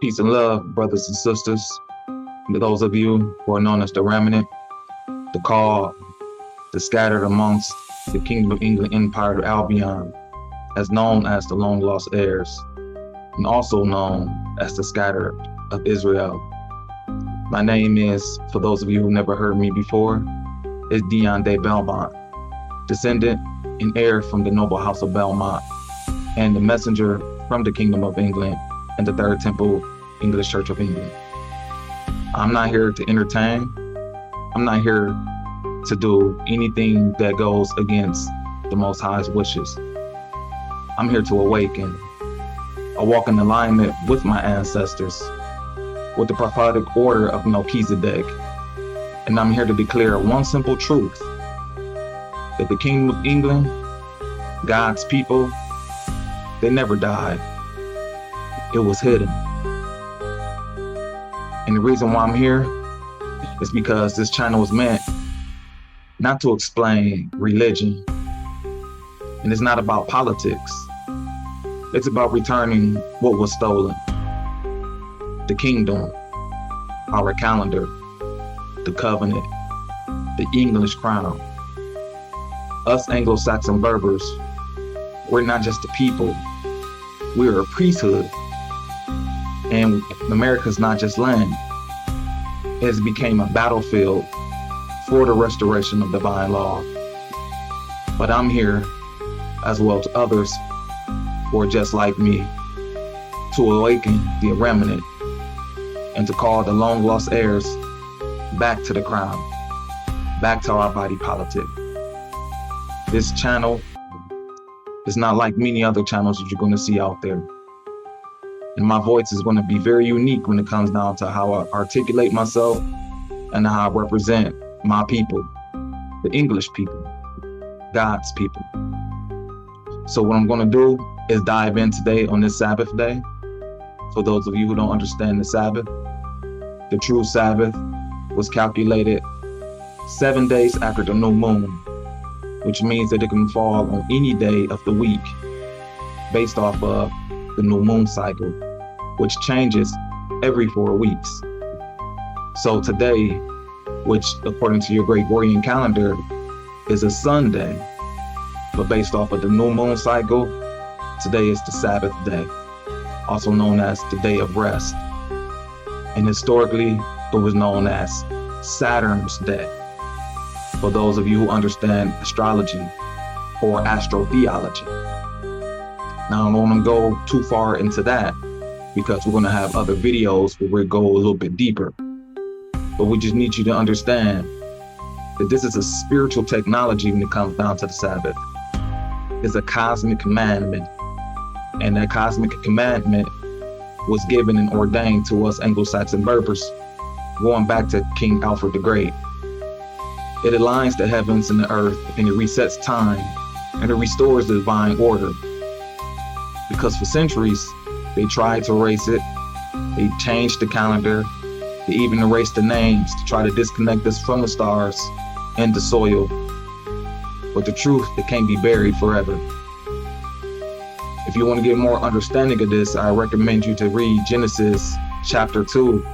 Peace and love, brothers and sisters. To those of you who are known as the remnant, the called, the scattered amongst the Kingdom of England Empire of Albion, as known as the long lost heirs, and also known as the scattered of Israel. My name is, for those of you who never heard me before, is Dion de Belmont, descendant and heir from the noble house of Belmont, and the messenger from the Kingdom of England and the Third Temple English Church of England. I'm not here to entertain. I'm not here to do anything that goes against the Most High's wishes. I'm here to awaken. I walk in alignment with my ancestors, with the prophetic order of Melchizedek. And I'm here to declare one simple truth, that the Kingdom of England, God's people, they never died. It was hidden. And the reason why I'm here is because this channel was meant not to explain religion. And it's not about politics. It's about returning what was stolen. The kingdom, our calendar, the covenant, the English crown. Us Anglo-Saxon Berbers, we're not just a people, we're a priesthood. And America's not just land. It has become a battlefield for the restoration of divine law. But I'm here, as well as others who are just like me, to awaken the remnant and to call the long lost heirs back to the crown, back to our body politic. This channel is not like many other channels that you're going to see out there. And my voice is going to be very unique when it comes down to how I articulate myself and how I represent my people, the English people, God's people. So what I'm going to do is dive in today on this Sabbath day. For those of you who don't understand the Sabbath, the true Sabbath was calculated 7 days after the new moon, which means that it can fall on any day of the week based off of the new moon cycle, which changes every 4 weeks. So today, which according to your Gregorian calendar is a Sunday, but based off of the new moon cycle, today is the Sabbath day, also known as the day of rest. And historically, it was known as Saturn's day, for those of you who understand astrology or astrotheology. Now, I don't want to go too far into that because we're going to have other videos where we go a little bit deeper. But we just need you to understand that this is a spiritual technology when it comes down to the Sabbath. It's a cosmic commandment. And that cosmic commandment was given and ordained to us Anglo-Saxon Berbers, going back to King Alfred the Great. It aligns the heavens and the earth, and it resets time, and it restores the divine order. Because for centuries, they tried to erase it. They changed the calendar. They even erased the names to try to disconnect us from the stars and the soil. But the truth, it can't be buried forever. If you want to get more understanding of this, I recommend you to read Genesis chapter 2,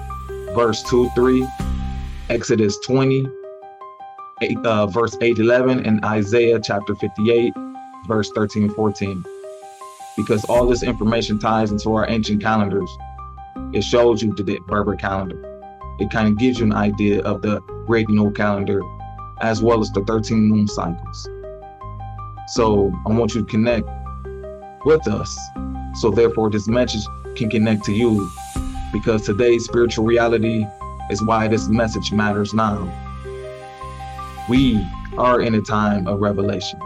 verse 2-3, Exodus 20, verse 8-11, and Isaiah chapter 58, verse 13-14. Because all this information ties into our ancient calendars. It shows you the Berber calendar. It kind of gives you an idea of the Gregorian calendar, as well as the 13 moon cycles. So I want you to connect with us, so therefore this message can connect to you, because today's spiritual reality is why this message matters now. We are in a time of revelation.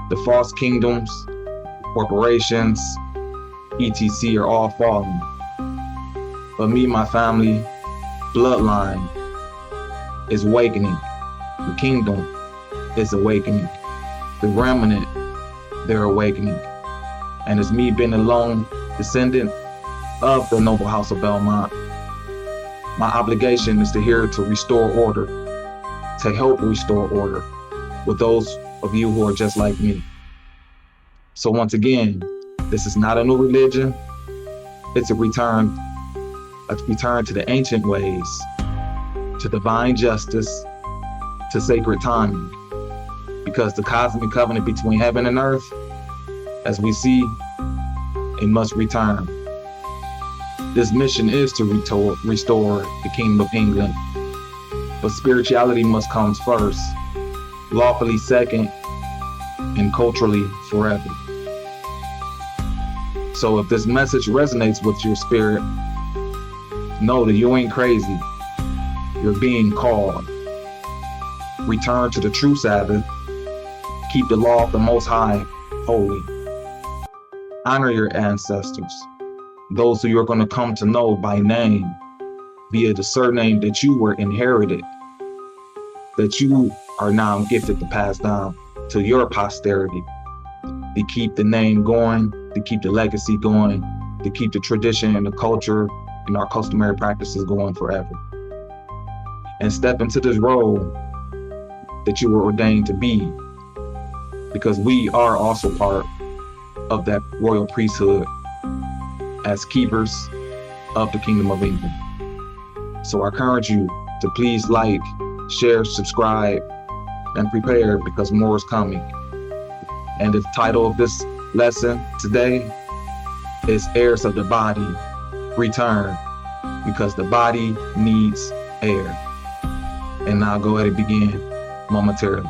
The false kingdoms, corporations, etc. are all falling. But me and my family bloodline is awakening. The kingdom is awakening. The remnant, they're awakening. And as me being a lone descendant of the noble house of Belmont, my obligation is to here to restore order, to help restore order with those of you who are just like me. So once again, This is not a new religion. It's a return to the ancient ways, to divine justice, to sacred timing. Because the cosmic covenant between heaven and earth, as we see, it must return. This mission is to restore the Kingdom of England, but spirituality must come first, lawfully second, and culturally forever. So if this message resonates with your spirit, know that you ain't crazy. You're being called. Return to the true Sabbath. Keep the law of the Most High holy. Honor your ancestors, those who you're going to come to know by name, via the surname that you were inherited, that you are now gifted to pass down to your posterity, to keep the name going, to keep the legacy going, to keep the tradition and the culture and our customary practices going forever. And step into this role that you were ordained to be, because we are also part of that royal priesthood as keepers of the Kingdom of England. So I encourage you to please like, share, subscribe, and prepare, because more is coming. And the title of this lesson today is Heirs of the Body Return, because the body needs air. And now go ahead and begin momentarily.